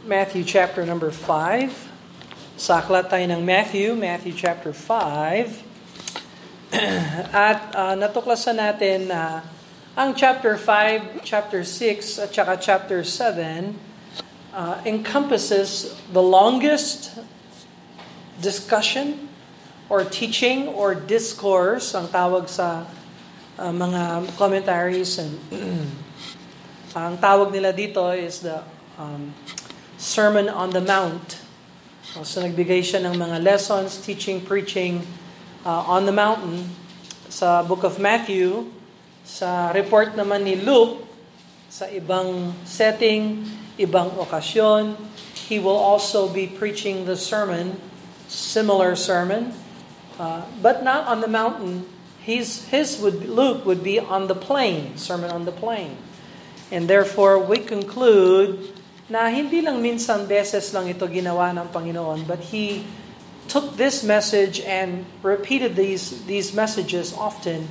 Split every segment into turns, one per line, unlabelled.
Matthew chapter number 5. Sa aklat tayo ng Matthew chapter 5. At natuklasan natin na ang chapter 5, chapter 6, at saka chapter 7 encompasses the longest discussion or teaching or discourse, ang tawag sa mga commentaries, and ang tawag nila dito is the Sermon on the Mount. So nagbigay siya ng mga lessons, teaching, preaching on the mountain sa book of Matthew. Sa report naman ni Luke, sa ibang setting, ibang okasyon, he will also be preaching the sermon, similar sermon, but not on the mountain. Luke would be on the plain, sermon on the plain. And therefore, we conclude na hindi lang minsan beses lang ito ginawa ng Panginoon, but He took this message and repeated these messages often,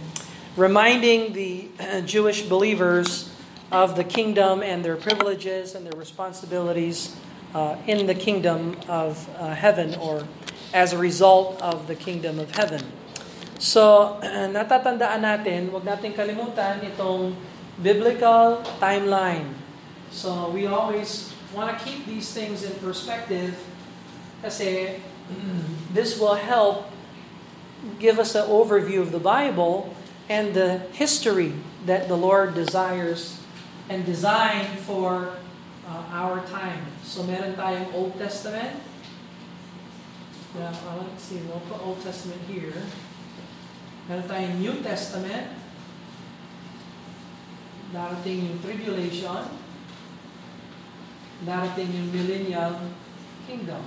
reminding the Jewish believers of the kingdom and their privileges and their responsibilities in the kingdom of heaven, or as a result of the kingdom of heaven. So, natatandaan natin, huwag natin kalimutan itong biblical timeline. So, we always want to keep these things in perspective kasi this will help give us an overview of the Bible and the history that the Lord desires and designed for our time. So, meron tayong Old Testament. Yeah, let's see, we'll put Old Testament here. Meron tayong New Testament. Darating yung tribulation. Darating yung millennial kingdom.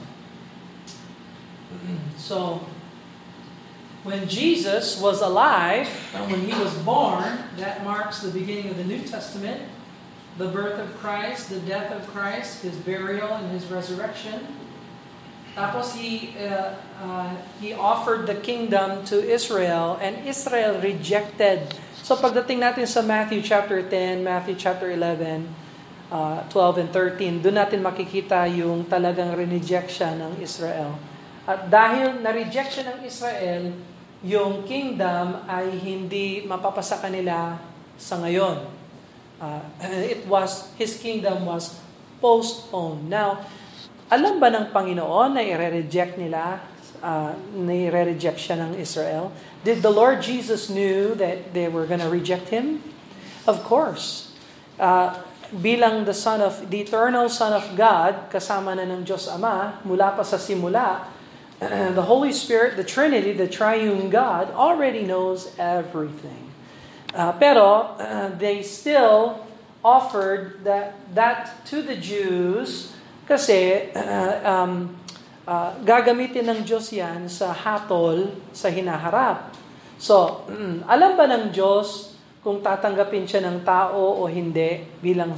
So, when Jesus was alive, when He was born, that marks the beginning of the New Testament, the birth of Christ, the death of Christ, His burial and His resurrection. Tapos He offered the kingdom to Israel, and Israel rejected. So pagdating natin sa Matthew chapter 10, Matthew chapter 11, 12 and 13, doon natin makikita yung talagang re-reject siya ng Israel. At dahil na-reject siya ng Israel, yung kingdom ay hindi mapapasa kanila sa ngayon. His kingdom was postponed. Now, alam ba ng Panginoon na i-reject nila, i-reject siya ng Israel? Did the Lord Jesus knew that they were going to reject Him? Of course. Bilang the eternal Son of God, kasama na ng Diyos Ama, mula pa sa simula, the Holy Spirit, the Trinity, the Triune God, already knows everything. Pero they still offered that to the Jews kasi gagamitin ng Diyos yan sa hatol sa hinaharap. So, alam ba ng Diyos kung tatanggapin siya ng tao o hindi bilang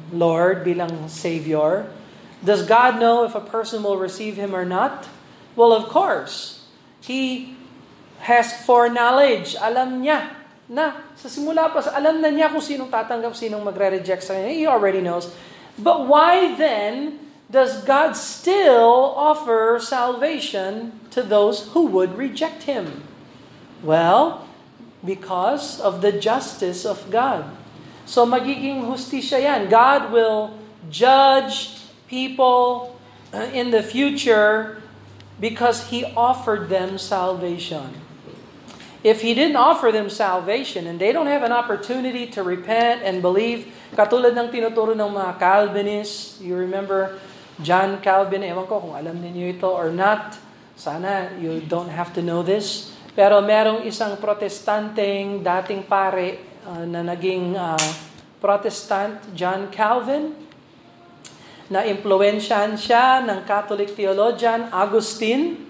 Lord, bilang Savior? Does God know if a person will receive Him or not? Well, of course. He has foreknowledge. Alam niya na sa simula pa, alam na niya kung sinong tatanggap, sinong magre-reject sa kanya. He already knows. But why then does God still offer salvation to those who would reject Him? Well, because of the justice of God. So magiging hustisya yan. God will judge people in the future because He offered them salvation. If He didn't offer them salvation and they don't have an opportunity to repent and believe, katulad ng tinuturo ng mga Calvinists, you remember John Calvin, ewan ko kung alam ninyo ito or not, sana you don't have to know this, pero merong isang protestanteng dating pare na naging Protestant, John Calvin, na impluwensyahan siya ng Catholic theologian Augustine,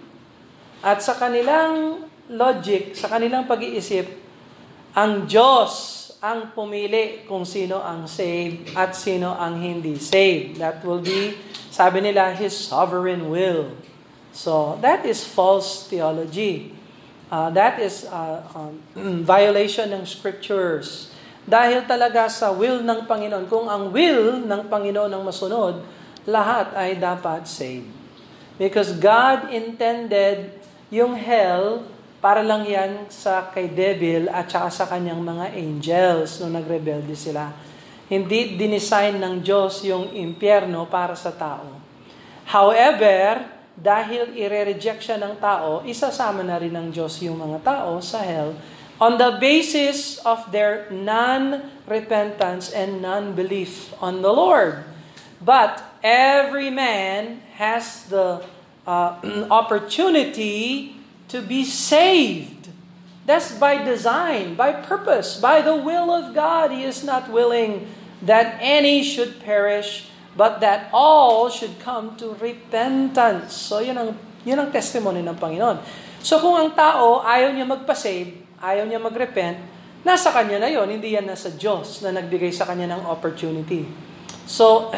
at sa kanilang logic, sa kanilang pag-iisip, ang Diyos ang pumili kung sino ang saved at sino ang hindi saved. That will be, sabi nila, His sovereign will. So, that is false theology. That is violation ng scriptures. Dahil talaga sa will ng Panginoon, kung ang will ng Panginoon ang masunod, lahat ay dapat saved. Because God intended yung hell para lang yan sa kay devil at saka sa kanyang mga angels nung nagrebelde sila. Hindi dinesign ng Diyos yung impyerno para sa tao. However, dahil ire-reject siya ng tao, isasama na rin ng Diyos yung mga tao sa hell on the basis of their non-repentance and non-belief on the Lord. But every man has the opportunity to be saved. That's by design, by purpose, by the will of God. He is not willing that any should perish, but that all should come to repentance. So yun ang testimony ng Panginoon. So kung ang tao ayaw niya magpa-save, ayaw niya mag-repent, nasa kanya na yon, hindi yan nasa Diyos na nagbigay sa kanya ng opportunity. So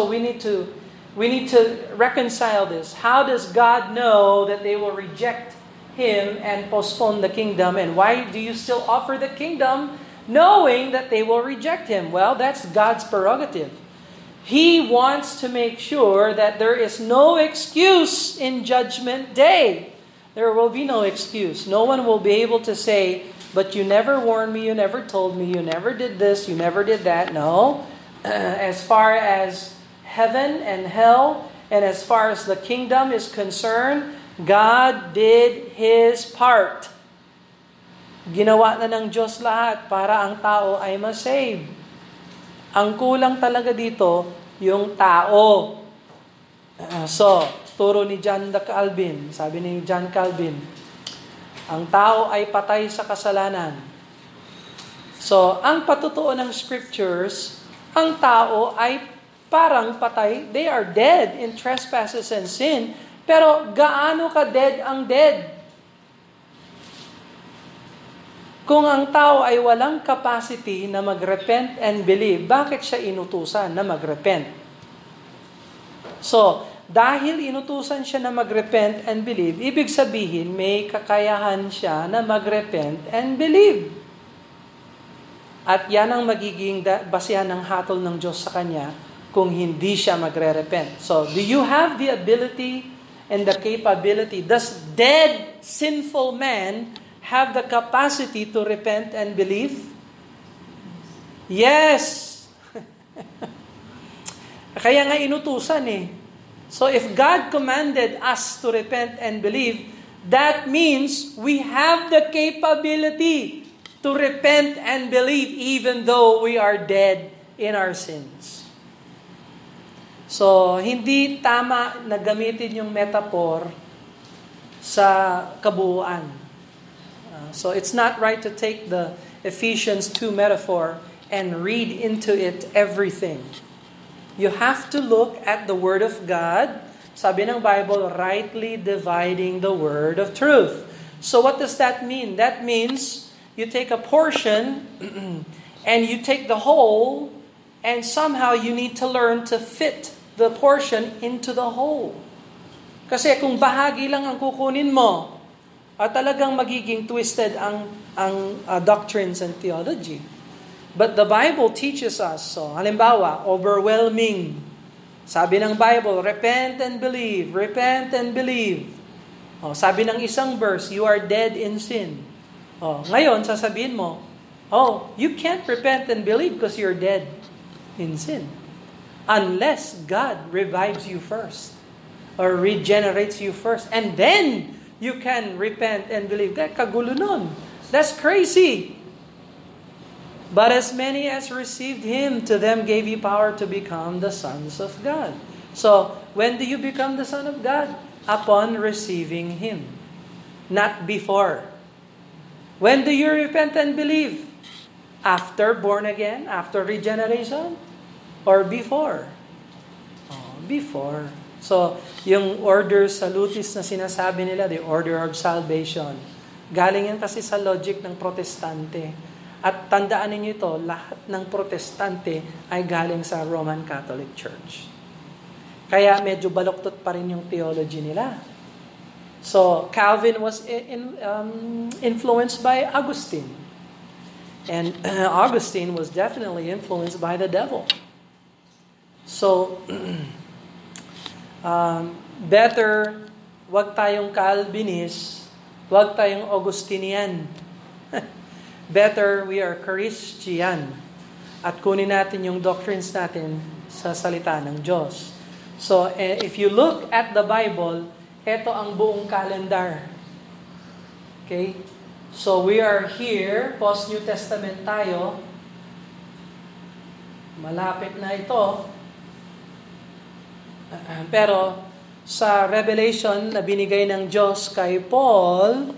we need to reconcile this. How does God know that they will reject Him and postpone the kingdom? And why do you still offer the kingdom knowing that they will reject Him? Well, that's God's prerogative. He wants to make sure that there is no excuse in Judgment Day. There will be no excuse. No one will be able to say, but you never warned me, you never told me, you never did this, you never did that. No. As far as heaven and hell, and as far as the kingdom is concerned, God did His part. Ginawa na ng Diyos lahat para ang tao ay masave. Ang kulang talaga dito, yung tao. So, turo ni John Calvin, sabi ni John Calvin, ang tao ay patay sa kasalanan. So, ang patutuo ng scriptures, ang tao ay parang patay. They are dead in trespasses and sin. Pero gaano ka dead ang dead? Kung ang tao ay walang capacity na mag-repent and believe, bakit siya inutusan na mag-repent? So, dahil inutusan siya na mag-repent and believe, ibig sabihin may kakayahan siya na mag-repent and believe. At yan ang magiging basihan ng hatol ng Diyos sa kanya kung hindi siya magre-repent. So, do you have the ability and the capability? Does dead, sinful man have the capacity to repent and believe? Yes! Kaya nga inutusan eh. So if God commanded us to repent and believe, that means we have the capability to repent and believe even though we are dead in our sins. So, hindi tama na gamitin yung metaphor sa kabuuan. So, it's not right to take the Ephesians 2 metaphor and read into it everything. You have to look at the Word of God. Sabi ng Bible, rightly dividing the word of truth. So, what does that mean? That means you take a portion and you take the whole, and somehow you need to learn to fit the portion into the whole. Kasi kung bahagi lang ang kukunin mo, at talagang magiging twisted ang doctrines and theology. But the Bible teaches us, so halimbawa, overwhelming. Sabi ng Bible, repent and believe, repent and believe. Oh, sabi ng isang verse, you are dead in sin. Oh, ngayon, sasabihin mo, oh, you can't repent and believe because you're dead in sin. Unless God revives you first or regenerates you first. And then, you can repent and believe. Kagulo nun. That's crazy. But as many as received Him, to them gave He power to become the sons of God. So, when do you become the son of God? Upon receiving Him. Not before. When do you repent and believe? After born again? After regeneration? Or before? Oh, before. So, yung order salutis na sinasabi nila, the order of salvation, galing yan kasi sa logic ng protestante. At tandaan ninyo ito, lahat ng protestante ay galing sa Roman Catholic Church. Kaya medyo baluktot pa rin yung theology nila. So, Calvin was influenced by Augustine. And Augustine was definitely influenced by the devil. So, better wag tayong Calvinist, wag tayong Augustinian. Better we are Christian. At kunin natin yung doctrines natin sa salita ng Diyos. So, if you look at the Bible, ito ang buong calendar. Okay? So, we are here, post-New Testament tayo. Malapit na ito. Pero, sa revelation na binigay ng Diyos kay Paul,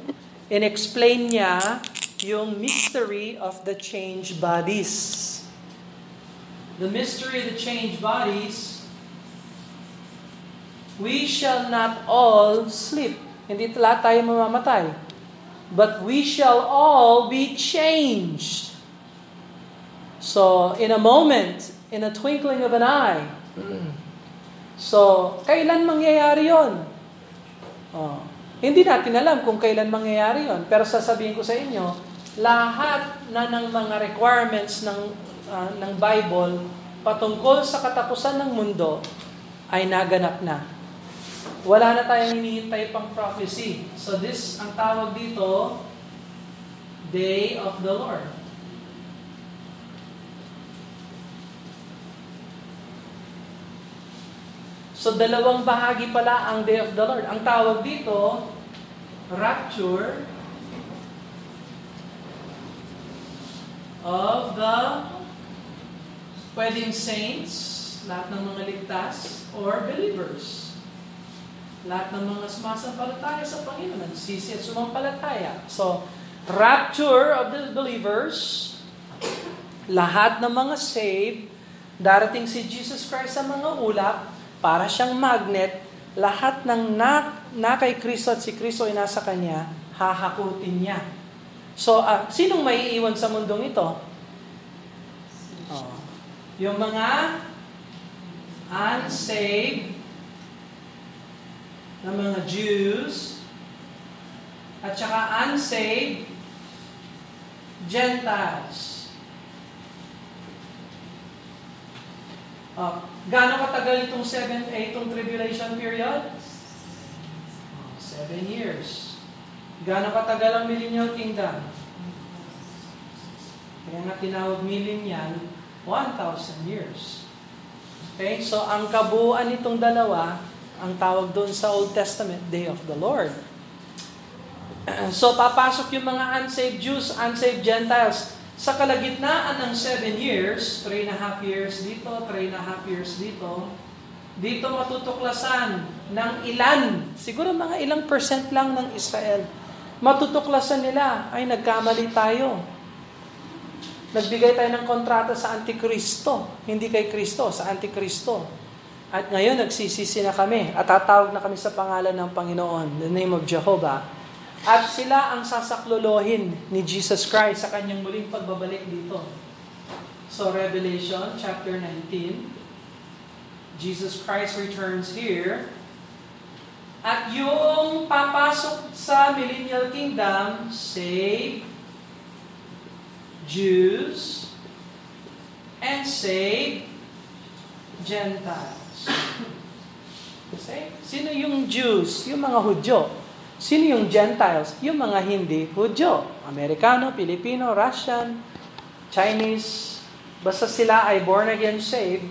in-explain niya yung mystery of the changed bodies. The mystery of the changed bodies, we shall not all sleep. Hindi lahat tayo mamamatay. But we shall all be changed. So, in a moment, in a twinkling of an eye. So, kailan mangyayari yon? Hindi natin alam kung kailan mangyayari yon. Pero sasabihin ko sa inyo, lahat na ng mga requirements ng Bible patungkol sa katapusan ng mundo ay naganap na. Wala na tayong hinihintay pang prophecy. So this, ang tawag dito, Day of the Lord. So dalawang bahagi pala ang Day of the Lord. Ang tawag dito, rapture of the pwedeng saints, lahat ng mga ligtas, or believers. Lahat ng mga sumasampalataya sa Panginoon, nagsisi at sumampalataya. So, rapture of the believers, lahat ng mga saved, darating si Jesus Christ sa mga ulap, para siyang magnet, lahat ng na kay Kristo at si Kristo ay nasa Kanya, hahakutin niya. So, sinong maiiwan sa mundong ito? Yung mga unsaved na mga Jews at saka unsaved Gentiles. Gaano katagal itong 7 tribulation period? 7 years. Gaano katagal ang millennial kingdom? Kaya nga tinawag millennial, 1,000 years. Okay? So, ang kabuuan nitong dalawa, ang tawag doon sa Old Testament, Day of the Lord. So, papasok yung mga unsaved Jews, unsaved Gentiles. Sa kalagitnaan ng 7 years, 3.5 years dito, 3.5 years dito, dito matutuklasan ng ilan, siguro mga ilang percent lang ng Israel, matutuklasan nila, ay nagkamali tayo. Nagbigay tayo ng kontrata sa Antikristo, hindi kay Kristo, sa Antikristo. At ngayon, nagsisisi na kami at tatawag na kami sa pangalan ng Panginoon, the name of Jehovah. At sila ang sasaklolohin ni Jesus Christ sa kanyang muling pagbabalik dito. So, Revelation chapter 19, Jesus Christ returns here. At yung papasok sa millennial kingdom, saved Jews and saved Gentiles. Okay? Sino yung Jews? Yung mga Hudyo. Sino yung Gentiles? Yung mga hindi Hudyo. Amerikano, Pilipino, Russian, Chinese. Basta sila ay born again saved,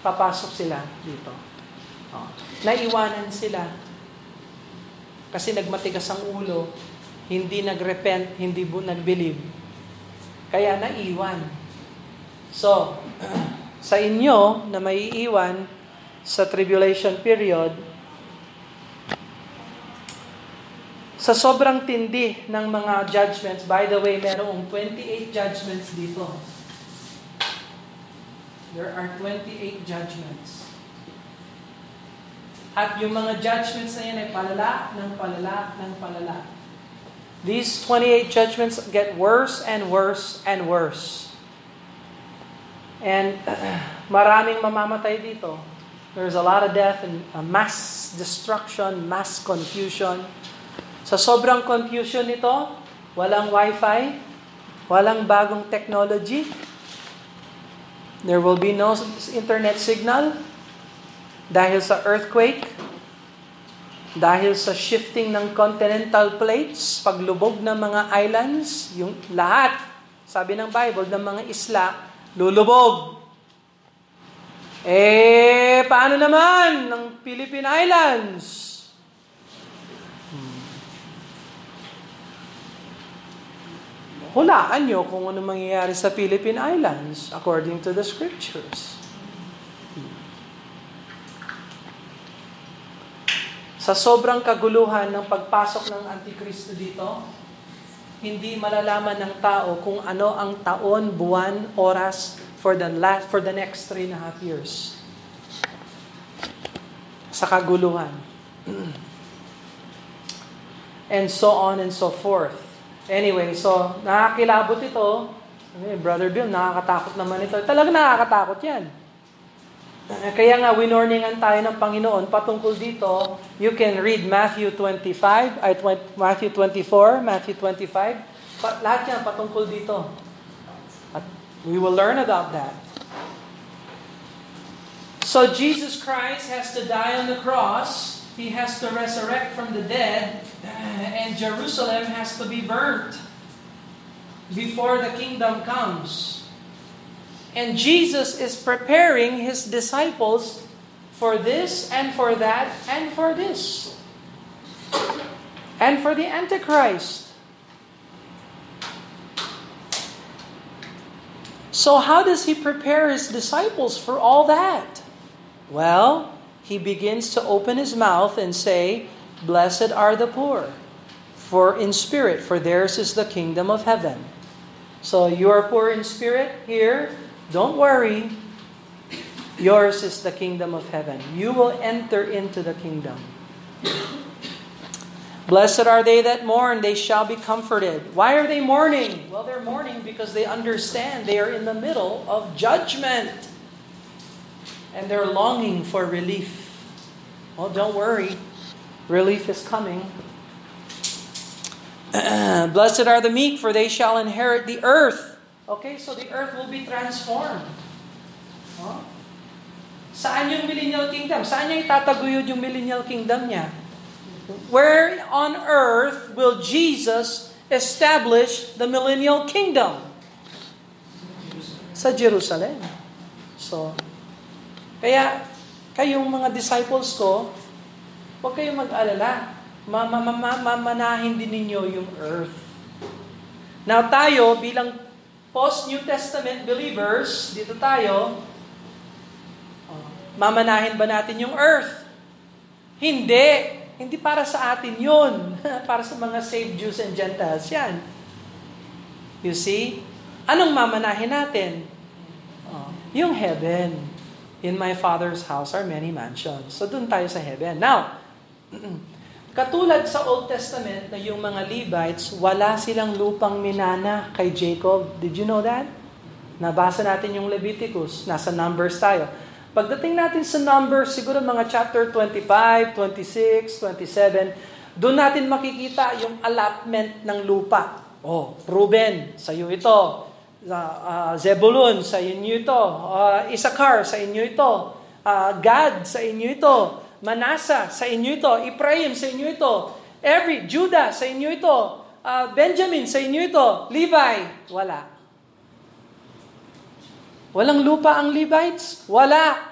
papasok sila dito. Naiwanan sila. Kasi nagmatigas ang ulo, hindi nagrepent, hindi nag-believe. Kaya naiwan. So, sa inyo na maiiwan sa tribulation period, sa sobrang tindi ng mga judgments, by the way, merong 28 judgments dito. There are 28 judgments. At yung mga judgments na yan ay palala ng palala ng palala. These 28 judgments get worse and worse and worse. And maraming mamamatay dito. There's a lot of death and mass destruction, mass confusion. Sa sobrang confusion nito, walang wifi, walang bagong technology. There will be no internet signal. Dahil sa earthquake, dahil sa shifting ng continental plates, paglubog ng mga islands, yung lahat, sabi ng Bible, ng mga isla, lulubog. Paano naman ng Philippine Islands? Hulaan nyo kung ano mangyayari sa Philippine Islands according to the scriptures. Sa sobrang kaguluhan ng pagpasok ng Antikristo dito, hindi malalaman ng tao kung ano ang taon, buwan, oras for the next 3.5 years. Sa kaguluhan. And so on and so forth. Anyway, so nakakilabot ito. Brother Bill, nakakatakot naman ito. Talagang nakakatakot yan. Kaya nga, winorningan tayo ng Panginoon patungkol dito. You can read Matthew 25, Matthew 24, Matthew 25. Lahat yan patungkol dito. At we will learn about that. So Jesus Christ has to die on the cross. He has to resurrect from the dead, and Jerusalem has to be burnt before the kingdom comes. And Jesus is preparing His disciples for this and for that and for this. And for the Antichrist. So how does He prepare His disciples for all that? Well, He begins to open His mouth and say, "Blessed are the poor, for in spirit, for theirs is the kingdom of heaven." So you are poor in spirit here, don't worry. Yours is the kingdom of heaven. You will enter into the kingdom. Blessed are they that mourn, they shall be comforted. Why are they mourning? Well, they're mourning because they understand they are in the middle of judgment. And they're longing for relief. Oh, don't worry. Relief is coming. Blessed are the meek, for they shall inherit the earth. Okay, so the earth will be transformed. Oh? Saan yung millennial kingdom? Saan niya itataguyod yung millennial kingdom niya? Where on earth will Jesus establish the millennial kingdom? Sa Jerusalem. So, kaya, kayong mga disciples ko, huwag kayong mag-alala. Mamanahin din ninyo yung earth. Now tayo, bilang post-New Testament believers, dito tayo, mamanahin ba natin yung earth? Hindi. Hindi para sa atin yun. Para sa mga saved Jews and Gentiles yan. You see? Anong mamanahin natin? Yung heaven. In my Father's house are many mansions. So dun tayo sa heaven. Now, katulad sa Old Testament na yung mga Levites, wala silang lupang minana kay Jacob. Did you know that? Nabasa natin yung Leviticus. Nasa Numbers tayo. Pagdating natin sa Numbers, siguro mga chapter 25, 26, 27, doon natin makikita yung allotment ng lupa. Oh, Reuben, sa'yo ito. Zebulun, sa inyo ito. Issachar, sa inyo ito. Gad, sa inyo ito. Manasa, sa inyo ito. Ephraim, sa inyo ito. Judah, sa inyo ito. Benjamin, sa inyo ito. Levi, wala. Walang lupa ang Levites? Wala.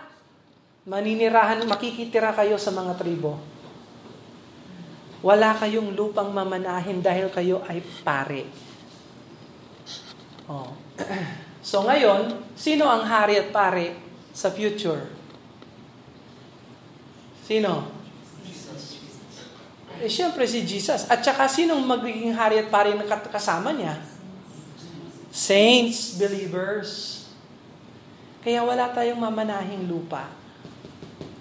Makikitira kayo sa mga tribo. Wala kayong lupang mamanahin dahil kayo ay pare. Oh. So ngayon, sino ang hari at pare sa future? Sino? Jesus. Siyempre si Jesus. At saka sinong magiging hari at pare na kasama niya? Saints, believers. Kaya wala tayong mamanahing lupa.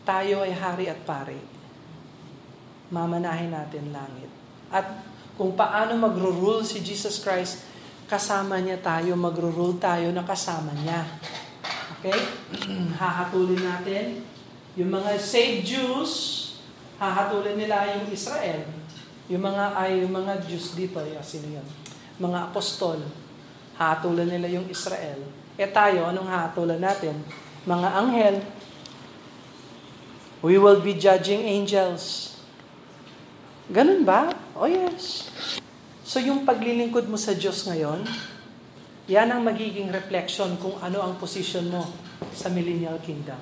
Tayo ay hari at pare. Mamanahin natin langit. At kung paano magro-rule si Jesus Christ, kasama niya tayo, magro-rule tayo na kasama niya. Okay? Hahatulin natin. Yung mga saved Jews, hahatulin nila yung Israel. Yung mga Jews dito, sino yun? Mga apostol, hahatulin nila yung Israel. Tayo, anong hahatulan natin? Mga anghel. We will be judging angels. Ganun ba? Oh yes. So yung paglilingkod mo sa Diyos ngayon, yan ang magiging reflection kung ano ang position mo sa millennial kingdom.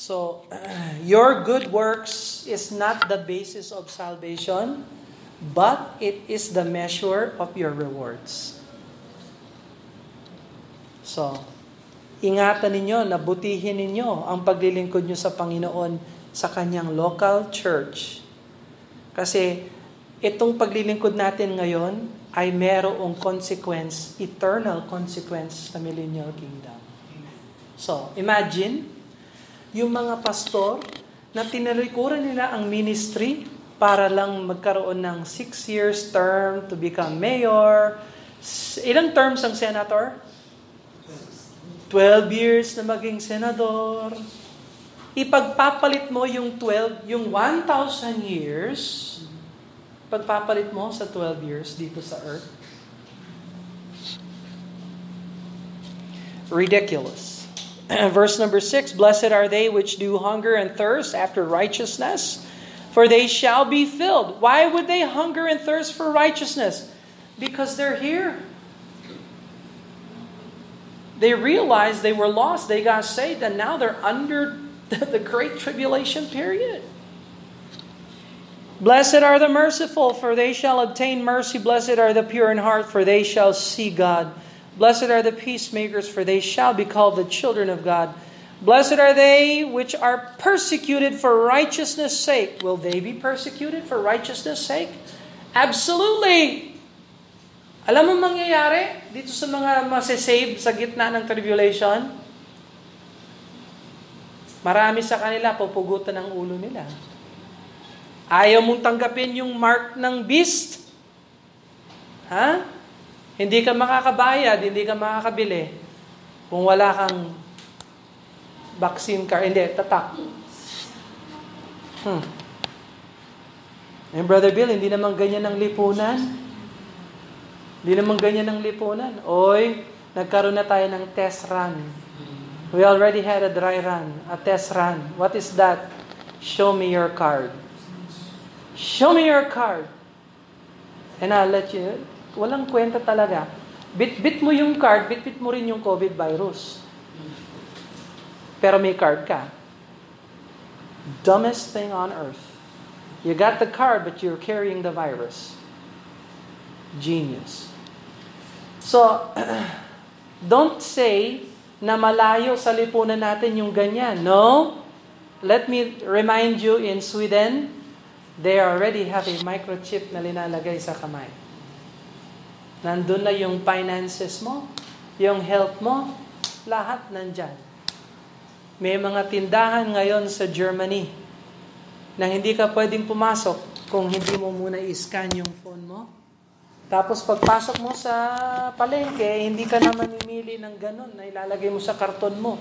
So, your good works is not the basis of salvation, but it is the measure of your rewards. So, ingatan ninyo, nabutihin ninyo ang paglilingkod nyo sa Panginoon sa kanyang local church. Kasi itong paglilingkod natin ngayon ay merong consequence, eternal consequence sa millennial kingdom. So, imagine, yung mga pastor na tinalikuran nila ang ministry para lang magkaroon ng 6 years term to become mayor. Ilang terms ang senator? 12 years na maging senador. Ipagpapalit mo yung 1,000 years, pagpapalit mo sa 12 years dito sa earth. Ridiculous. Verse number 6, Blessed are they which do hunger and thirst after righteousness, for they shall be filled. Why would they hunger and thirst for righteousness? Because they're here. They realized they were lost, they got saved, and now they're under the great tribulation period. Blessed are the merciful, for they shall obtain mercy. Blessed are the pure in heart, for they shall see God. Blessed are the peacemakers, for they shall be called the children of God. Blessed are they which are persecuted for righteousness' sake. Will they be persecuted for righteousness' sake? Absolutely! Alam mo mangyayari dito sa mga masasave sa gitna ng tribulation? Marami sa kanila pupugutan ang ulo nila. Ayaw mong tanggapin yung mark ng beast? Ha? Hindi ka makakabayad, hindi ka makakabili kung wala kang vaccine card. Hindi, tatak. And Brother Bill, hindi naman ganyan ang lipunan. Hindi naman ganyan ang lipunan. Oy, nagkaroon na tayo ng test run. We already had a dry run, a test run. What is that? Show me your card. Show me your card. And I'll let you... Walang kwenta talaga. Bit mo yung card, bit mo rin yung COVID virus. Pero may card ka. Dumbest thing on earth. You got the card, but you're carrying the virus. Genius. So, don't say na malayo sa lipunan natin yung ganyan. No. Let me remind you, in Sweden, they already have a microchip na linalagay sa kamay. Nandun na yung finances mo, yung health mo, lahat nandyan. May mga tindahan ngayon sa Germany na hindi ka pwedeng pumasok kung hindi mo muna i-scan yung phone mo. Tapos pagpasok mo sa palengke, hindi ka na mamimili ng ganun na ilalagay mo sa karton mo.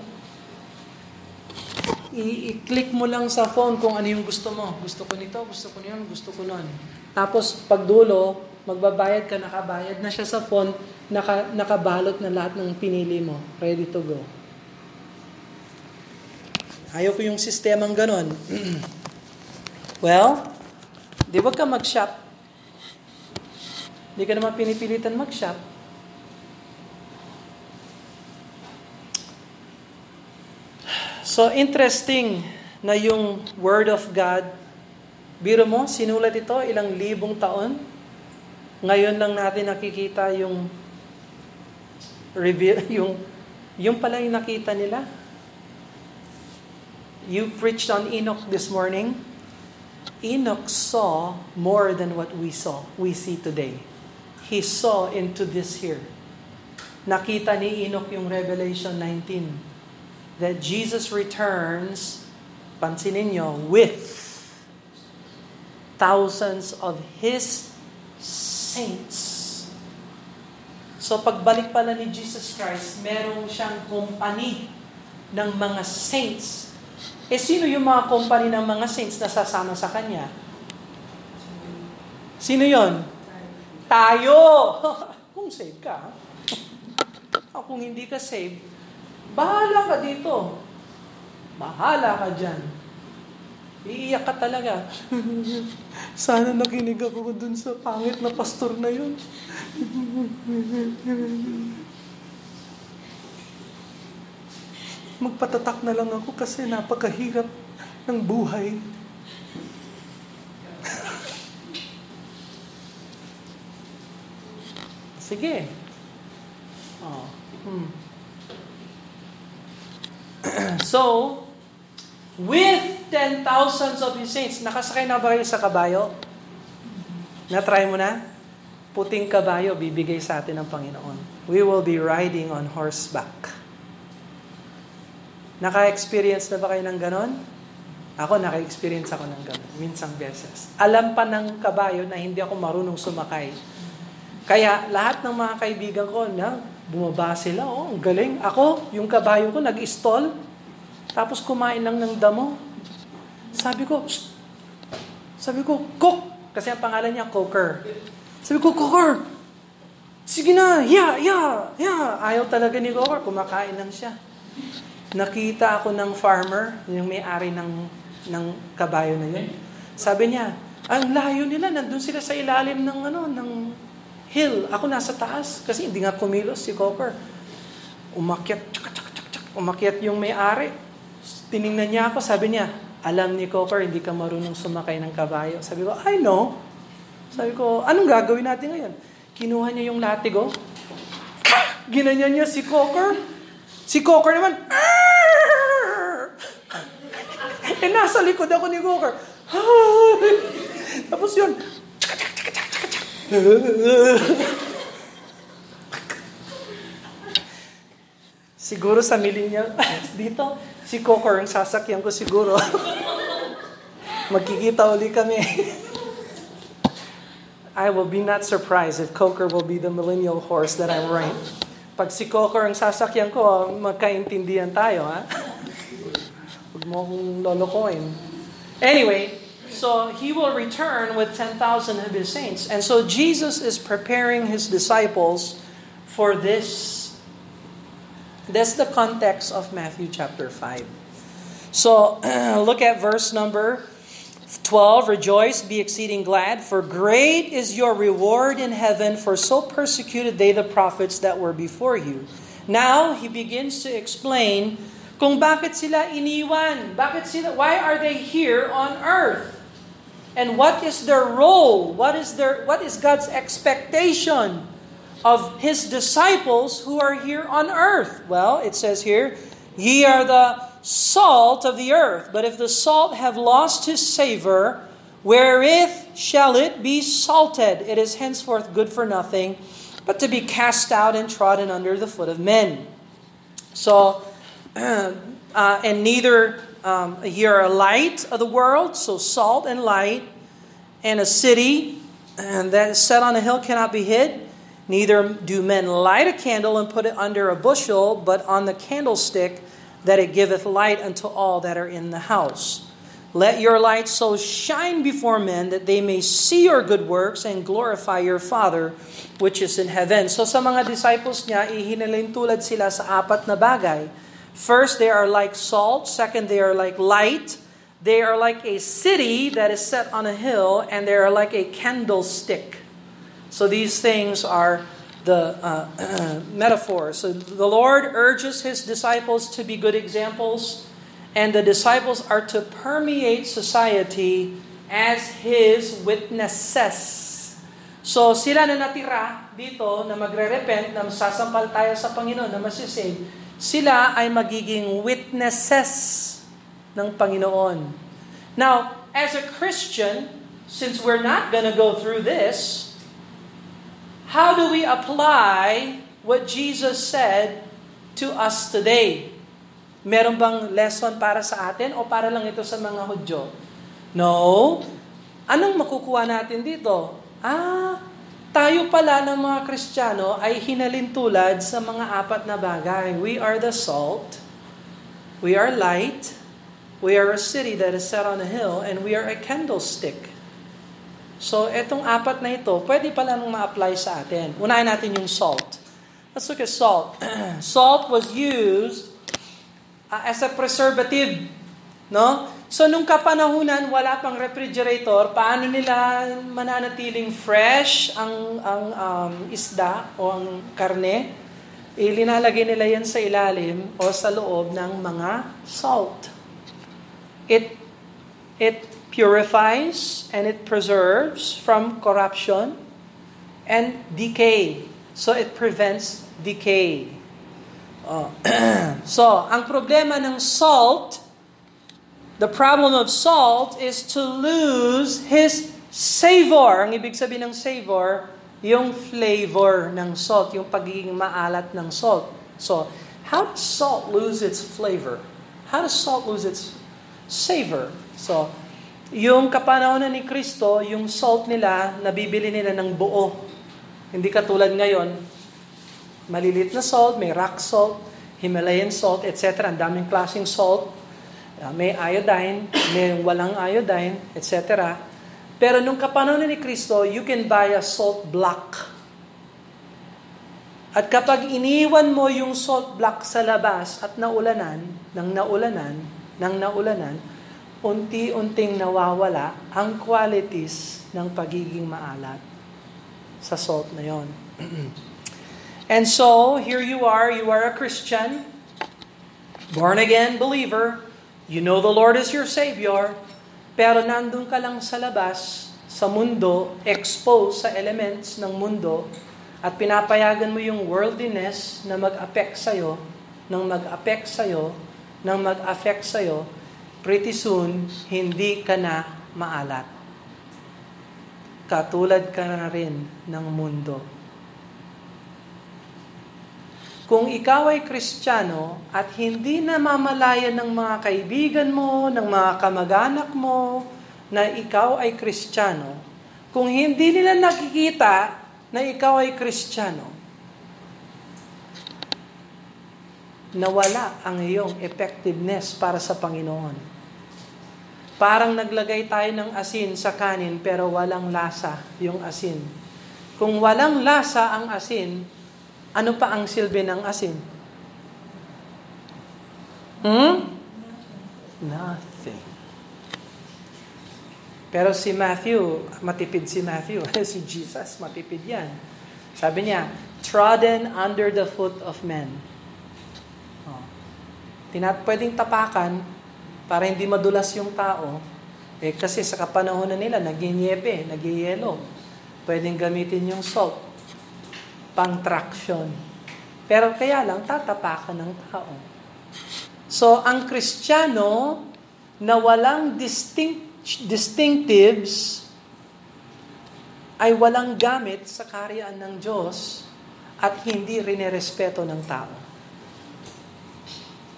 I-click mo lang sa phone kung ano yung gusto mo. Gusto ko nito, gusto ko niyon, gusto ko nun. Tapos pagdulo, magbabayad ka, nakabayad na siya sa phone, nakabalot na lahat ng pinili mo. Ready to go. Ayaw ko yung sistemang ganon. Well, di wag ka mag-shop. Di ka naman pinipilitan mag-shop. So, interesting na yung Word of God, biro mo, sinulat ito ilang libong taon. Ngayon lang natin nakikita yung reveal, yung pala yung nakita nila. You preached on Enoch this morning. Enoch saw more than what we see today. He saw into this here. Nakita ni Enoch yung Revelation 19 that Jesus returns, pansinin nyo, with thousands of His saints. So pagbalik pala ni Jesus Christ, meron siyang company ng mga saints. Sino yung mga company ng mga saints na sasama sa Kanya? Sino yon? Tayo! Kung save ka. Kung hindi ka saved, bahala ka dito. Bahala ka dyan. Iiyak ka talaga. Sana nakinig ako dun sa pangit na pastor na yun. Magpatatak na lang ako kasi napakahirap ng buhay. Sige. So, with 10,000 of His saints, nakasakay na ba kayo sa kabayo? Na-try mo na? Puting kabayo, bibigay sa atin ng Panginoon. We will be riding on horseback. Naka-experience na ba kayo ng ganon? Ako, naka-experience ako ng ganon. Minsang beses. Alam pa ng kabayo na hindi ako marunong sumakay. Kaya lahat ng mga kaibigan ko na bumaba sila, ang galing. Ako, yung kabayo ko nag-stall, tapos kumain lang ng damo. Sabi ko, Cook! Kasi ang pangalan niya, Coker. Sabi ko, Coker! Sige na, yeah. Ayaw talaga ni Coker, kumakain lang siya. Nakita ako ng farmer, yung may-ari ng kabayo na yun. Sabi niya, ang layo nila, nandun sila sa ilalim ng hill. Ako nasa taas kasi hindi nga kumilos si Coker. Umakyat yung may-ari. Tiningnan niya ako, sabi niya, alam ni Coker, hindi ka marunong sumakay ng kabayo. Sabi ko, I know. Sabi ko, anong gagawin natin ngayon? Kinuha niya yung latigo. Ginanyan niya si Coker. Si Coker naman, nasa likod ako ni Coker. Tapos yun, siguro sa millennial dito, si Coker ang sasakyan ko siguro. Magkikita uli kami. I will be not surprised if Coker will be the millennial horse that I'm riding. Pag si Coker ang sasakyan ko, magkaintindihan tayo, ha? Huwag mo akong lolokohin. Anyway, so He will return with 10,000 of His saints. And so Jesus is preparing His disciples for this. That's the context of Matthew chapter 5. So look at verse number 12. Rejoice, be exceeding glad, for great is your reward in heaven, for so persecuted they the prophets that were before you. Now, He begins to explain kung bakit sila iniwan. Why are they here on earth? And what is their role? What is God's expectation of His disciples who are here on earth? Well, it says here, ye are the salt of the earth, but if the salt have lost his savor, wherewith shall it be salted? It is henceforth good for nothing, but to be cast out and trodden under the foot of men. So, and neither ye are a light of the world, so salt and light, and a city and that is set on a hill cannot be hid. Neither do men light a candle and put it under a bushel, but on the candlestick, that it giveth light unto all that are in the house. Let your light so shine before men that they may see your good works and glorify your Father which is in heaven. So sa mga disciples niya, ihinalin tulad sila sa apat na bagay. First, they are like salt. Second, they are like light. They are like a city that is set on a hill, and they are like a candlestick. So these things are the metaphors. So the Lord urges His disciples to be good examples, and the disciples are to permeate society as His witnesses. So sila na natira dito na magre-repent, na sasampal tayo sa Panginoon, na masisave, sila ay magiging witnesses ng Panginoon. Now, as a Christian, since we're not going to go through this, how do we apply what Jesus said to us today? Meron bang lesson para sa atin o para lang ito sa mga Hudyo? No. Anong makukuha natin dito? Tayo pala ng mga Kristiyano ay hinalintulad sa mga apat na bagay. We are the salt, we are light, we are a city that is set on a hill, and we are a candlestick. So, etong apat na ito, pwede palang ma-apply sa atin. Unahin natin yung salt. Let's look at salt. Salt was used as a preservative, no? So nung kapanahunan wala pang refrigerator, paano nila mananatiling fresh ang isda o ang karne? Ilinalagay nila yan sa ilalim o sa loob ng mga salt. It purifies and it preserves from corruption and decay. So it prevents decay. So, ang problema ng salt, the problem of salt is to lose his savor. Ang ibig sabihin ng savor, yung flavor ng salt, yung pagiging maalat ng salt. So, how does salt lose its flavor? How does salt lose its savor? So, yung kapanahonan ni Kristo, yung salt nila, nabibili nila ng buo. Hindi katulad ngayon, malilit na salt, may rock salt, Himalayan salt, etc. Ang daming klaseng salt. May iodine, may walang iodine, etc. Pero nung kapanahonan ni Kristo, you can buy a salt block. At kapag iniwan mo yung salt block sa labas at naulanan, unti-unting nawawala ang qualities ng pagiging maalat sa salt na yon. And so, here you are a Christian, born again believer, you know the Lord is your Savior, pero nandun ka lang sa labas, sa mundo, exposed sa elements ng mundo, at pinapayagan mo yung worldliness na mag-affect sa'yo, pretty soon, hindi ka na maalat. Katulad ka na rin ng mundo. Kung ikaw ay Kristiyano at hindi namamalayan ng mga kaibigan mo, ng mga kamag-anak mo, na ikaw ay Kristiyano, kung hindi nila nakikita na ikaw ay Kristiyano, nawala ang iyong effectiveness para sa Panginoon. Parang naglagay tayo ng asin sa kanin pero walang lasa yung asin. Kung walang lasa ang asin, ano pa ang silbi ng asin? Nothing. Pero si Matthew, matipid si Matthew. Si Jesus, matipid yan. Sabi niya, trodden under the foot of men. Pwedeng tapakan para hindi madulas yung tao. Kasi sa kapanahonan nila, nag-inyebe, nag-yelo. Pwedeng gamitin yung salt. Pang-traction. Pero kaya lang, tatapakan ng tao. So, ang Kristiyano na walang distinctives ay walang gamit sa karyaan ng Diyos at hindi rinerespeto ng tao.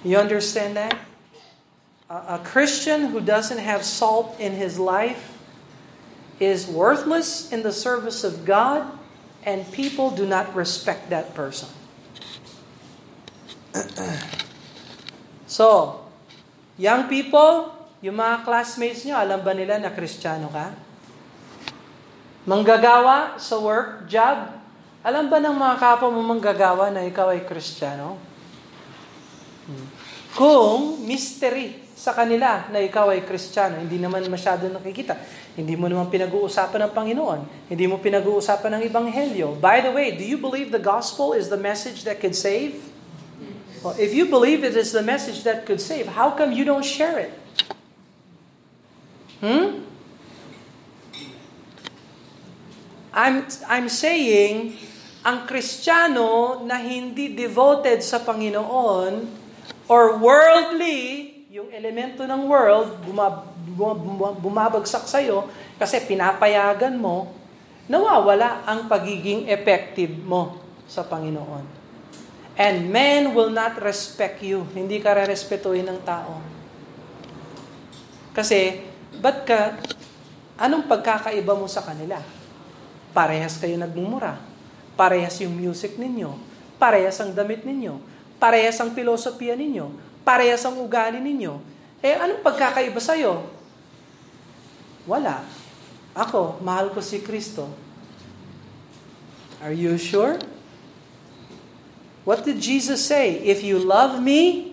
You understand that? A Christian who doesn't have salt in his life is worthless in the service of God, and people do not respect that person. So, young people, yung mga classmates nyo, alam ba nila na Kristiyano ka? Manggagawa sa work, job, alam ba ng mga kapwa mo manggagawa na ikaw ay Kristiyano? Kung mystery sa kanila na ikaw ay Kristiyano, hindi naman masyado nakikita. Hindi mo naman pinag-uusapan ng Panginoon. Hindi mo pinag-uusapan ng Ebanghelyo. By the way, do you believe the gospel is the message that could save? Well, if you believe it is the message that could save, how come you don't share it? I'm saying, ang Kristiyano na hindi devoted sa Panginoon or worldly, yung elemento ng world, bumabagsak sa'yo kasi pinapayagan mo, nawawala ang pagiging effective mo sa Panginoon. And men will not respect you. Hindi ka rerespetuhin ng tao. Kasi, anong pagkakaiba mo sa kanila? Parehas kayo nagmumura. Parehas yung music ninyo. Parehas ang damit ninyo. Parehas ang filosofiya ninyo. Parehas ang ugali ninyo. Anong pagkakaiba sa'yo? Wala. Ako, mahal ko si Kristo. Are you sure? What did Jesus say? If you love me,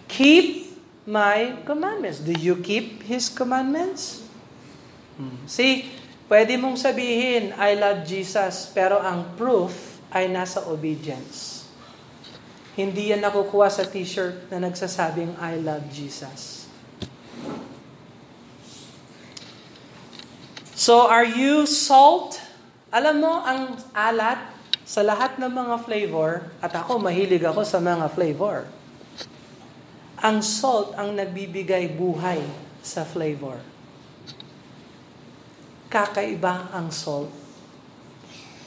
keep my commandments. Do you keep His commandments? See, pwede mong sabihin, I love Jesus, pero ang proof ay nasa obedience. Hindi yan nakukuha sa t-shirt na nagsasabing, I love Jesus. So, are you salt? Alam mo, ang alat sa lahat ng mga flavor, at ako, mahilig ako sa mga flavor. Ang salt ang nagbibigay buhay sa flavor. Kakaiba ang salt.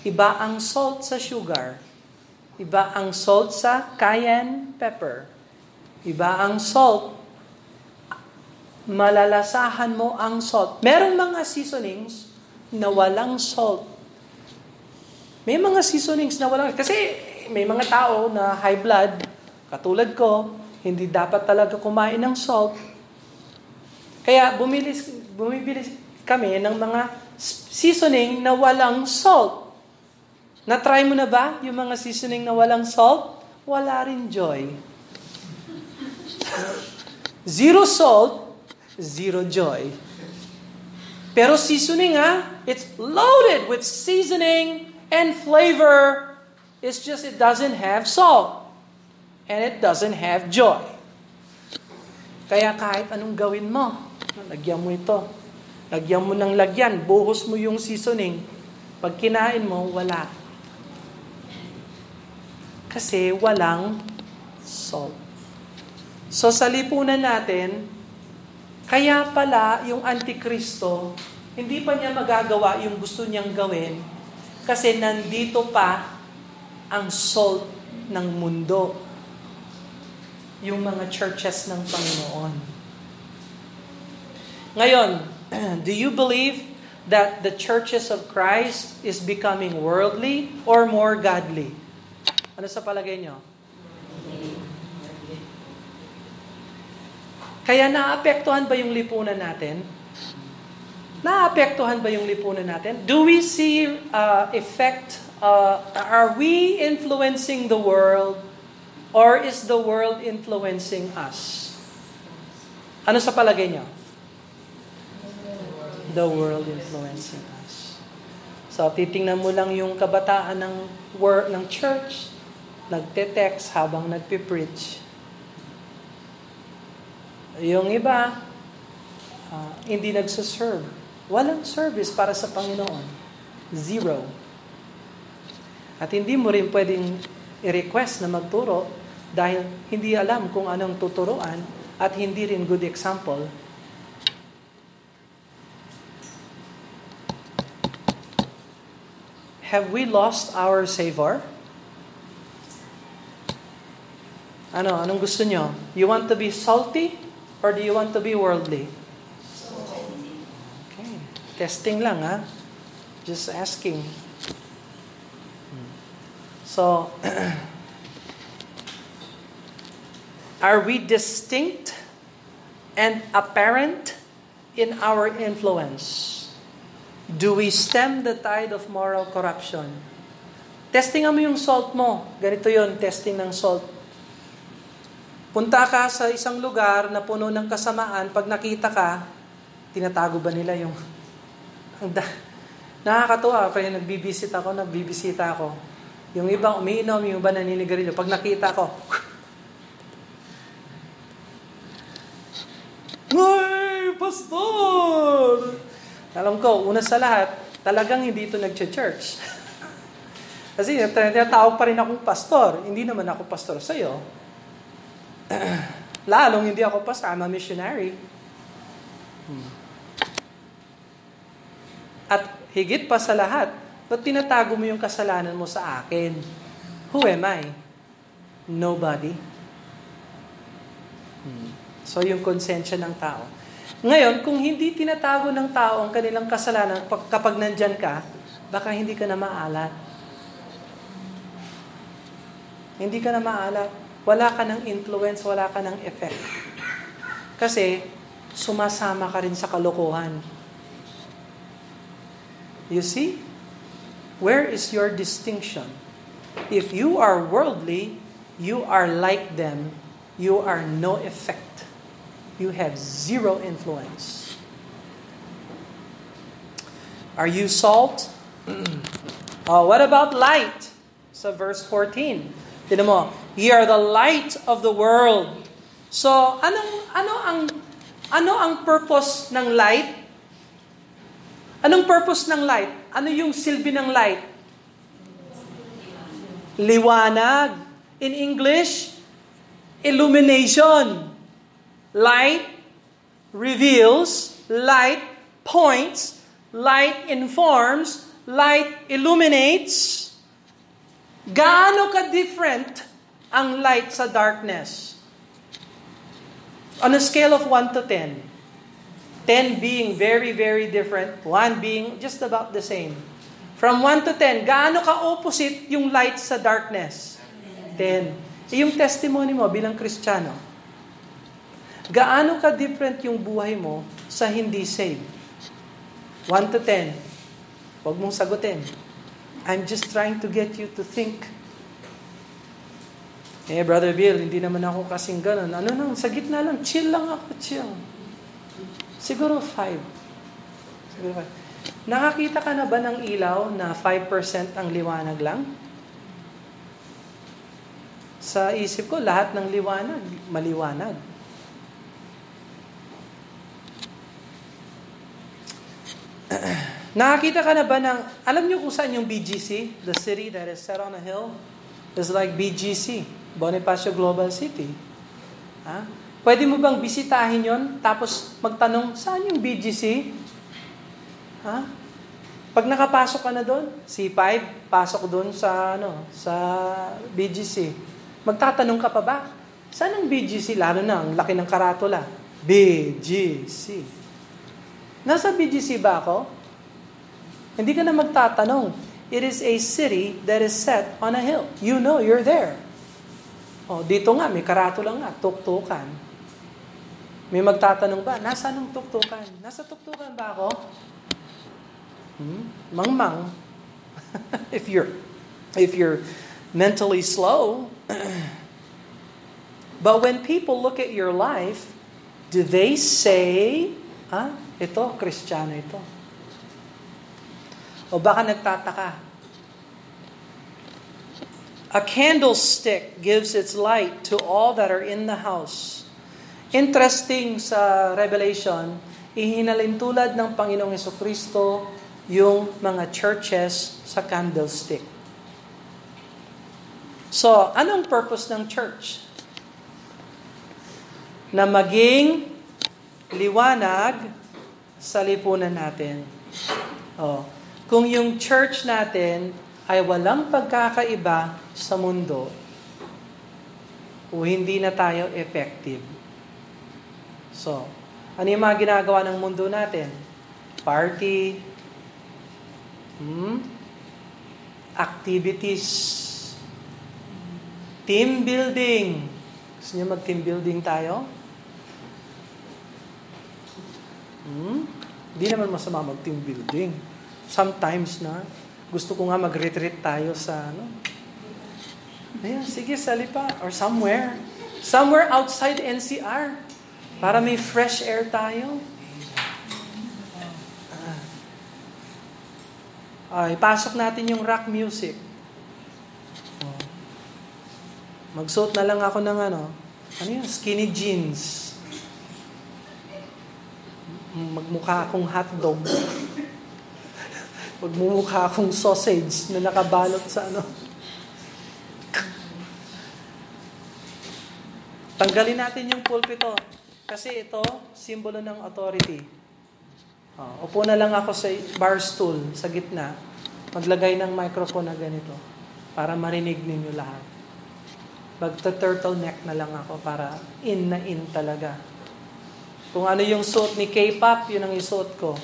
Iba ang salt sa sugar. Iba ang salt sa cayenne pepper. Iba ang salt. Malalasahan mo ang salt. Merong mga seasonings na walang salt. May mga seasonings na walang... Kasi may mga tao na high blood, katulad ko, hindi dapat talaga kumain ng salt. Kaya bumibili kami ng mga seasoning na walang salt. Na-try mo na ba yung mga seasoning na walang salt? Wala rin joy. Zero salt, zero joy. Pero seasoning it's loaded with seasoning and flavor. It's just it doesn't have salt. And it doesn't have joy. Kaya kahit anong gawin mo, lagyan mo ito. Lagyan mo ng lagyan, buhos mo yung seasoning. Pag kinain mo, wala. Kasi walang salt. So sa lipunan natin, kaya pala yung Antikristo, hindi pa niya magagawa yung gusto niyang gawin kasi nandito pa ang salt ng mundo. Yung mga churches ng Panginoon. Ngayon, do you believe that the churches of Christ is becoming worldly or more godly? Ano sa palagay nyo? Kaya naapektuhan ba yung lipunan natin? Naapektuhan ba yung lipunan natin? Do we see effect? Are we influencing the world? Or is the world influencing us? Ano sa palagay niyo? The world influencing us. So, titingnan mo lang yung kabataan ng church, nagte-text habang nagpipreach. Yung iba, hindi nagsaserve. Walang service para sa Panginoon. Zero. At hindi mo rin pwedeng i-request na magturo dahil hindi alam kung anong tuturuan at hindi rin good example. Have we lost our savor? Anong gusto nyo? You want to be salty or do you want to be worldly? Okay. Testing lang Just asking. So, are we distinct and apparent in our influence? Do we stem the tide of moral corruption? Testingan mo yung salt mo. Ganito yon, testing ng salt. Punta ka sa isang lugar na puno ng kasamaan, pag nakita ka, tinatago ba nila yung... Nakakatuwa, kaya nagbibisita ako. Yung ibang umiinom, yung iba naninigarilyo. Pag nakita ko, ay, pastor! Alam ko, una sa lahat, talagang hindi ito nag-church. Kasi tinatawag pa rin akong pastor. Hindi naman ako pastor sa'yo. Lalong hindi ako pastor, I'm a missionary. At higit pa sa lahat, ba't tinatago mo yung kasalanan mo sa akin? Who am I? Nobody. So yung konsensya ng tao. Ngayon, kung hindi tinatago ng tao ang kanilang kasalanan kapag nandyan ka, baka hindi ka na maalat. Hindi ka na maalat. Wala ka ng influence, wala ka ng effect. Kasi, sumasama ka rin sa kalokohan. You see? Where is your distinction? If you are worldly, you are like them. You are no effect. You have zero influence. Are you salt? What about light? So verse 14. Tignan mo, ye are the light of the world. So, ano ang purpose ng light? Anong purpose ng light? Ano yung silbi ng light? Liwanag. In English, illumination. Light reveals, light points, light informs, light illuminates. Gaano ka-different ang light sa darkness? On a scale of 1 to 10. 10 being very, very different. 1 being just about the same. From 1 to 10, gaano ka-opposite yung light sa darkness? 10. Yung testimony mo bilang Kristiyano. Gaano ka-different yung buhay mo sa hindi saved? 1 to 10. Huwag mong sagutin. I'm just trying to get you to think. Brother Bill, hindi naman ako kasing ganun. Sa gitna lang, chill lang ako, chill. Siguro 5. Nakakita ka na ba ng ilaw na 5% ang liwanag lang? Sa isip ko, lahat ng liwanag, maliwanag. Nakakita ka na ba ng, alam niyo kung saan yung BGC? The city that is set on a hill? It's like BGC, Bonifacio Global City. Pwede mo bang bisitahin yon tapos magtanong, saan yung BGC? Pag nakapasok ka na doon, C5, pasok doon sa BGC. Magtatanong ka pa ba? Saan ang BGC? Lalo na, ang laki ng karatula. BGC. Nasa BGC ba ako? Hindi ka na magtatanong. It is a city that is set on a hill. You know you're there. Dito nga, may karatula nga, tuktukan. May magtatanong ba, nasaan ang tuktukan? Nasa tuktukan ba ako? Mangmang. if you're mentally slow. But when people look at your life, do they say, ito, Kristiyano ito. O baka nagtataka. A candlestick gives its light to all that are in the house. Interesting sa Revelation, ihinalin tulad ng Panginoong Jesucristo yung mga churches sa candlestick. So, anong purpose ng church? Na maging liwanag sa lipunan natin. Kung yung church natin ay walang pagkakaiba sa mundo, o hindi na tayo effective. So, ano yung mga ginagawa ng mundo natin? Party, activities, team building. Gusto niyo mag-team building tayo? Hindi naman masama mag-team building. Sometimes gusto ko nga mag-retreat tayo sa Ayan, sige, sa Lipa or somewhere outside NCR para may fresh air tayo. Ipasok natin yung rock music. Magsuot na lang ako ng skinny jeans. Magmukha akong hotdog. Magmumukha akong sausage na nakabalot sa Tanggalin natin yung pulpito. Kasi ito, simbolo ng authority. Upo na lang ako sa bar stool sa gitna. Maglagay ng microphone na ganito para marinig ninyo lahat. Magta-turtleneck na lang ako para in na in talaga. Kung ano yung suot ni K-pop, yun ang isuot ko.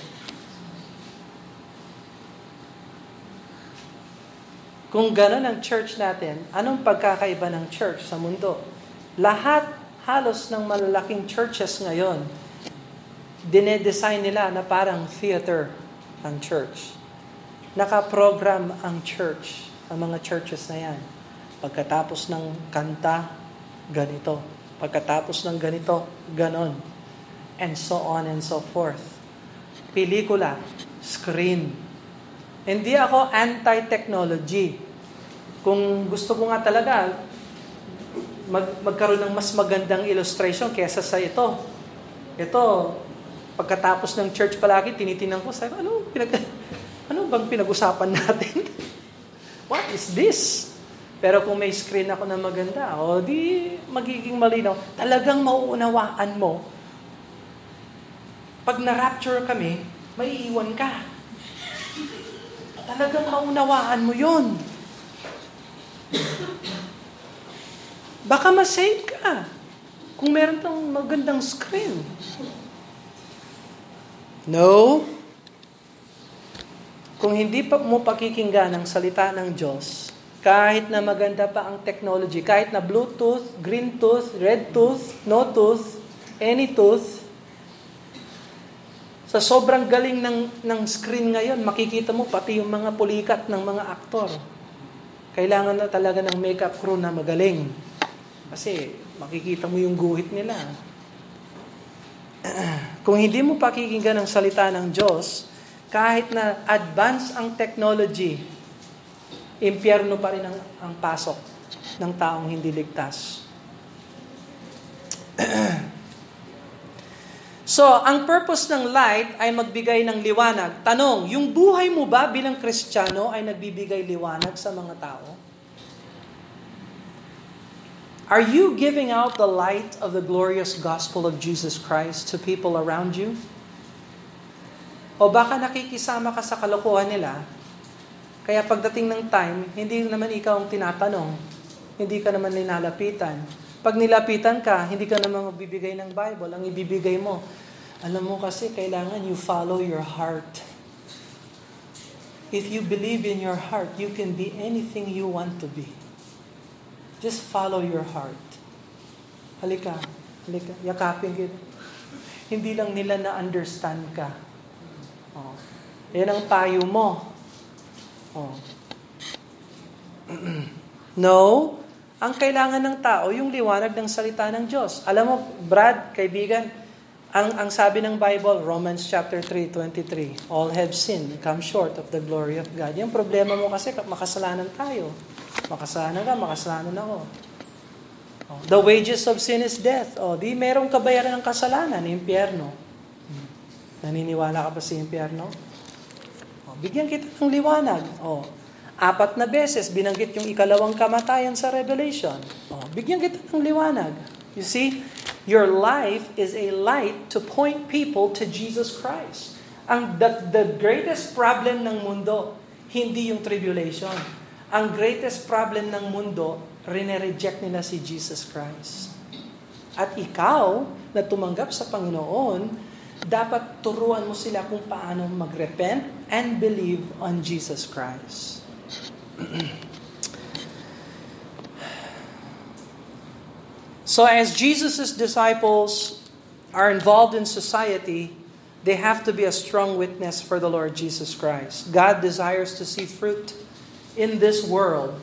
Kung gano'n ang church natin, anong pagkakaiba ng church sa mundo? Lahat halos ng malalaking churches ngayon, dinedesign nila na parang theater ang church. Nakaprogram ang church. ang mga churches na yan. Pagkatapos ng kanta, ganito. Pagkatapos ng ganito, ganon. And so on and so forth. Pelikula, screen. Hindi ako anti-technology. Kung gusto ko nga talaga, magkaroon ng mas magandang illustration kesa sa ito. Ito, pagkatapos ng church palagi, tinitingnan ko, sabi, ano bang pinag-usapan natin? What is this? Pero kung may screen ako na maganda, di magiging malinaw. Talagang mauunawaan mo. Pag na-rapture kami, maiiwan ka. Talagang maunawaan mo yun. Baka ma-save ka kung meron tong magandang screen. No. Kung hindi pa mo pakikinggan ang salita ng Diyos, kahit na maganda pa ang technology, kahit na Bluetooth, green tooth, red tooth, no tooth, any tooth, sa sobrang galing ng screen ngayon, makikita mo pati yung mga pulikat ng mga aktor. Kailangan na talaga ng makeup crew na magaling. Kasi makikita mo yung guhit nila. Kung hindi mo pakikinggan ang salita ng Diyos, kahit na advance ang technology, impyerno pa rin ang pasok ng taong hindi ligtas. So, ang purpose ng light ay magbigay ng liwanag. Tanong, yung buhay mo ba bilang Kristiyano ay nagbibigay liwanag sa mga tao? Are you giving out the light of the glorious gospel of Jesus Christ to people around you? O baka nakikisama ka sa kalokohan nila, kaya pagdating ng time, hindi naman ikaw ang tinatanong, hindi ka naman ninalapitan. Pag nilapitan ka, hindi ka naman magbibigay ng Bible. Ang ibibigay mo, alam mo kasi kailangan you follow your heart. If you believe in your heart, you can be anything you want to be. Just follow your heart. Halika, yakapin kita. Hindi lang nila na-understand ka. Oh. Yan ang payo mo. Oh. No, ang kailangan ng tao, yung liwanag ng salita ng Diyos. Alam mo, Brad, kaibigan, ang sabi ng Bible, Romans chapter 3:23, all have sinned, come short of the glory of God. Yung problema mo kasi, makasalanan tayo. Makasalanan ka, makasalanan ako. Oh, the wages of sin is death. Di merong kabayaran ng kasalanan, impyerno. Naniniwala ka ba sa impyerno? Bigyan kita ng liwanag. 4 na beses binanggit yung ikalawang kamatayan sa Revelation. Bigyan kita ng liwanag. You see, your life is a light to point people to Jesus Christ. The greatest problem ng mundo, hindi yung tribulation. Ang greatest problem ng mundo, rene-reject nila si Jesus Christ. At ikaw, na tumanggap sa Panginoon, dapat turuan mo sila kung paano mag-repent and believe on Jesus Christ. So as Jesus' disciples are involved in society, they have to be a strong witness for the Lord Jesus Christ. God desires to see fruit in this world.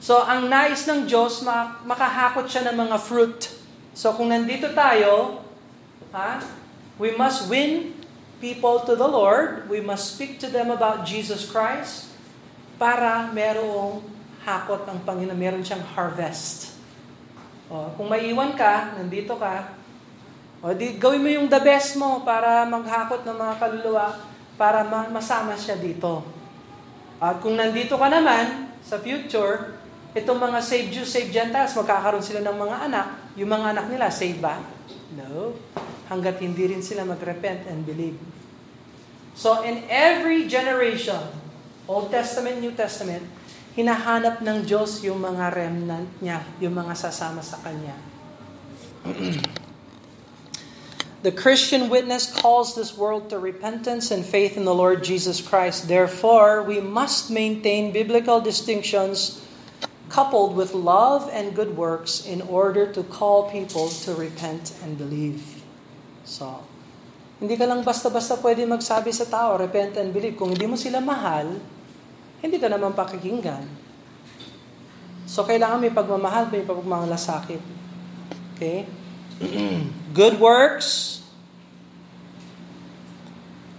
So ang nais ng Diyos, makahakot siya ng mga fruit. So kung nandito tayo, we must win people to the Lord. We must speak to them about Jesus Christ para merong hakot ang Panginoon. Meron siyang harvest. Kung maiwan ka, nandito ka, gawin mo yung the best mo para maghakot ng mga kaluluwa para masama siya dito. At kung nandito ka naman sa future, itong mga saved Jews, saved Gentiles, magkakaroon sila ng mga anak. Yung mga anak nila, saved ba? No. Hanggat hindi rin sila mag-repent and believe. So in every generation, Old Testament, New Testament, hinahanap ng Diyos yung mga remnant niya, yung mga sasama sa Kanya. The Christian witness calls this world to repentance and faith in the Lord Jesus Christ. Therefore, we must maintain biblical distinctions coupled with love and good works in order to call people to repent and believe. So, hindi ka lang basta-basta pwede magsabi sa tao, repent and believe. Kung hindi mo sila mahal, hindi ka naman pakikinggan. So, kailangan may pagmamahal, may pagmamalasakit. Okay? Good works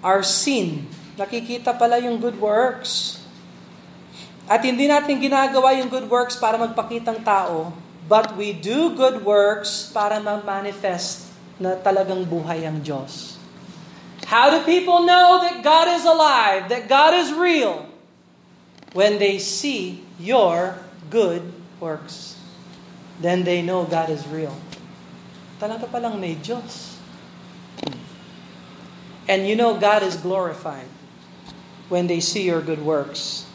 are seen. Nakikita pala yung good works. At hindi natin ginagawa yung good works para magpakitang tao, but we do good works para ma-manifest na talagang buhay ang Diyos. How do people know that God is alive, that God is real? When they see your good works. Then they know God is real. Talaga palang may Diyos. And you know God is glorified when they see your good works.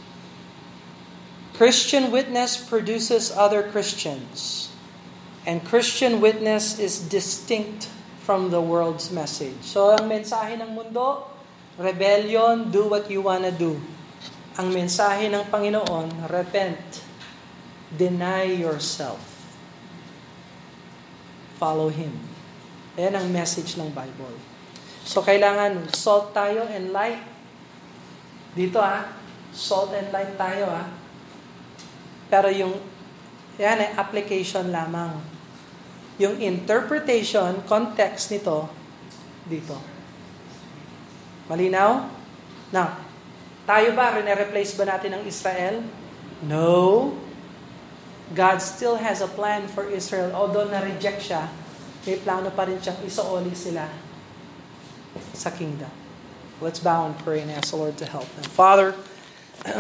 Christian witness produces other Christians. And Christian witness is distinct from the world's message. So ang mensahe ng mundo, rebellion, do what you wanna do. Ang mensahe ng Panginoon, repent. Deny yourself. Follow Him. Ayan ang message ng Bible. So, kailangan salt tayo and light. Dito salt and light tayo Pero yan ay application lamang. Yung interpretation, context nito, dito. Malinaw? Now, tayo ba, rene-replace ba natin ang Israel? No. God still has a plan for Israel. Although na-reject siya, may plano pa rin siyang isaoli sila sa kingdom. Let's bow and pray and ask the Lord to help them. Father,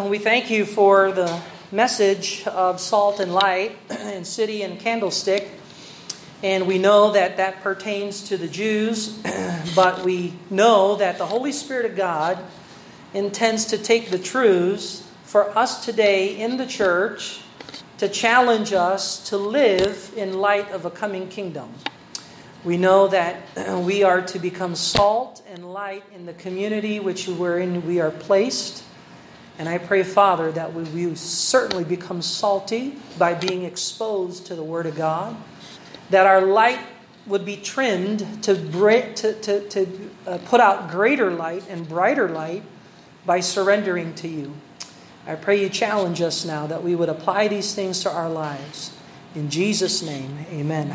we thank you for the message of salt and light and city and candlestick. And we know that that pertains to the Jews, but we know that the Holy Spirit of God intends to take the truths for us today in the church to challenge us to live in light of a coming kingdom. We know that we are to become salt and light in the community which wherein we are placed. And I pray, Father, that we will certainly become salty by being exposed to the Word of God, that our light would be trimmed to put out greater light and brighter light by surrendering to you. I pray you challenge us now that we would apply these things to our lives. In Jesus' name, amen.